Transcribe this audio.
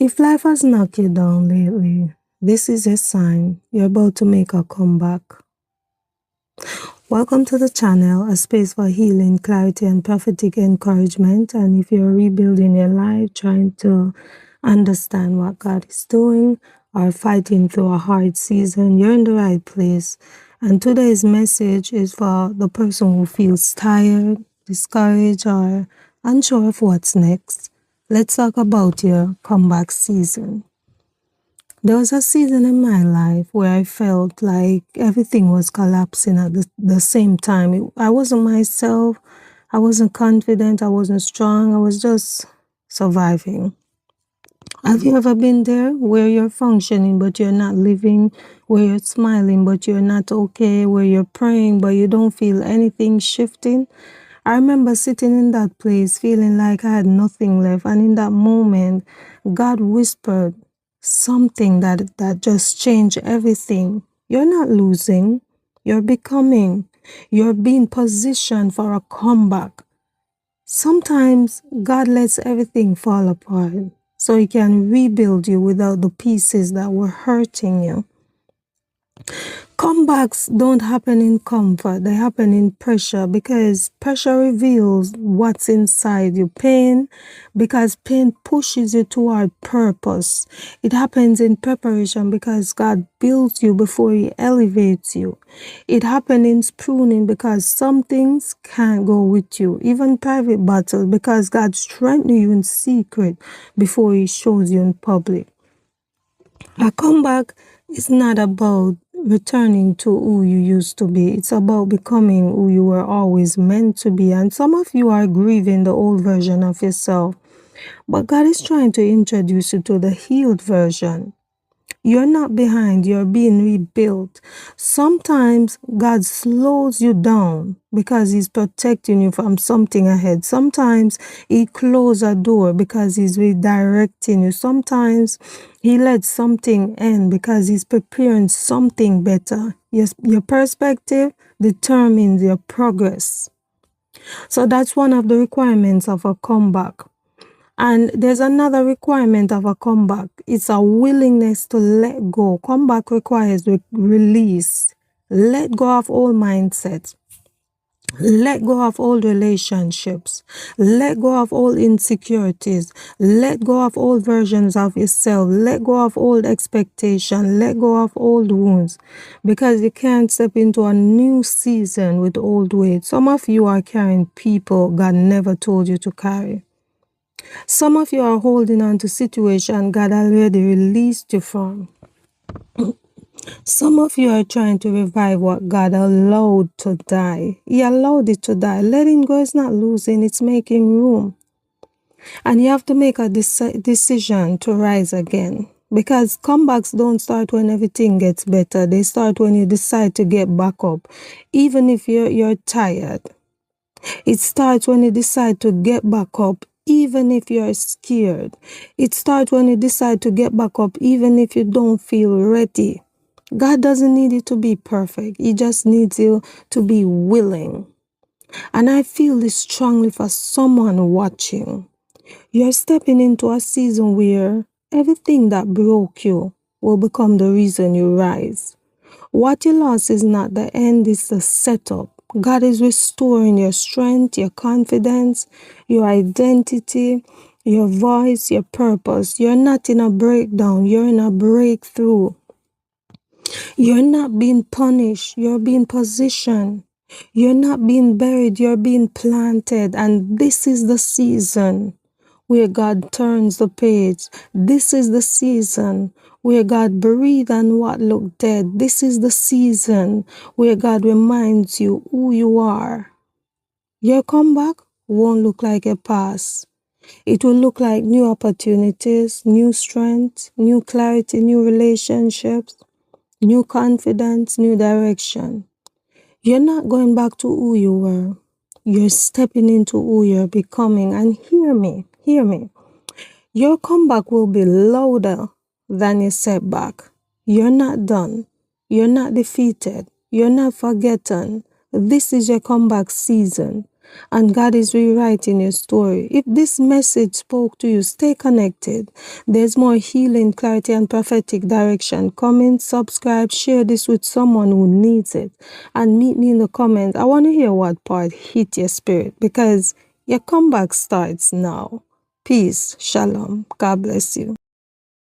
If life has knocked you down lately, this is a sign you're about to make a comeback. Welcome to the channel, a space for healing, clarity, and prophetic encouragement. And if you're rebuilding your life, trying to understand what God is doing, or fighting through a hard season, you're in the right place. And today's message is for the person who feels tired, discouraged, or unsure of what's next. Let's talk about your comeback season. There was a season in my life where I felt like everything was collapsing at the same time. I wasn't myself. I wasn't confident. I wasn't strong. I was just surviving. Have you ever been there where you're functioning but you're not living, where you're smiling but you're not okay, where you're praying but you don't feel anything shifting? I remember sitting in that place feeling like I had nothing left, and in that moment, God whispered something that just changed everything. You're not losing, you're becoming. You're being positioned for a comeback. Sometimes God lets everything fall apart so He can rebuild you without the pieces that were hurting you. Comebacks don't happen in comfort, they happen in pressure, because pressure reveals what's inside you. Pain, because pain pushes you toward purpose. It happens in preparation because God builds you before He elevates you. It happens in pruning because some things can't go with you. Even private battles, because God strengthens you in secret before He shows you in public. A comeback is not about returning to who you used to be. It's about becoming who you were always meant to be. And some of you are grieving the old version of yourself. But God is trying to introduce you to the healed version. You're not behind, you're being rebuilt. Sometimes God slows you down because He's protecting you from something ahead. Sometimes He closes a door because He's redirecting you. Sometimes He lets something end because He's preparing something better. Yes, your perspective determines your progress. So that's one of the requirements of a comeback. And there's another requirement of a comeback. It's a willingness to let go. Comeback requires release. Let go of old mindsets. Let go of old relationships. Let go of old insecurities. Let go of old versions of yourself. Let go of old expectations. Let go of old wounds. Because you can't step into a new season with old weight. Some of you are carrying people God never told you to carry. Some of you are holding on to situation God already released you from. Some of you are trying to revive what God allowed to die. He allowed it to die. Letting go is not losing, it's making room. And you have to make a decision to rise again. Because comebacks don't start when everything gets better. They start when you decide to get back up. Even if you're tired. It starts when you decide to get back up, even if you're scared. It starts when you decide to get back up, even if you don't feel ready. God doesn't need you to be perfect. He just needs you to be willing. And I feel this strongly for someone watching. You're stepping into a season where everything that broke you will become the reason you rise. What you lost is not the end, it's the setup. God is restoring your strength, your confidence, your identity, your voice, your purpose. You're not in a breakdown, you're in a breakthrough. You're not being punished, you're being positioned. You're not being buried, you're being planted. And this is the season where God turns the page. This is the season where God breathes on what looked dead. This is the season where God reminds you who you are. Your comeback won't look like a past. It will look like new opportunities, new strength, new clarity, new relationships, new confidence, new direction. You're not going back to who you were. You're stepping into who you're becoming. And hear me. Your comeback will be louder than your setback. You're not done. You're not defeated. You're not forgotten. This is your comeback season. and God is rewriting your story. If this message spoke to you, stay connected. There's more healing, clarity, and prophetic direction. Comment, subscribe, share this with someone who needs it, and meet me in the comments. I want to hear what part hit your spirit, because your comeback starts now. Peace. Shalom. God bless you.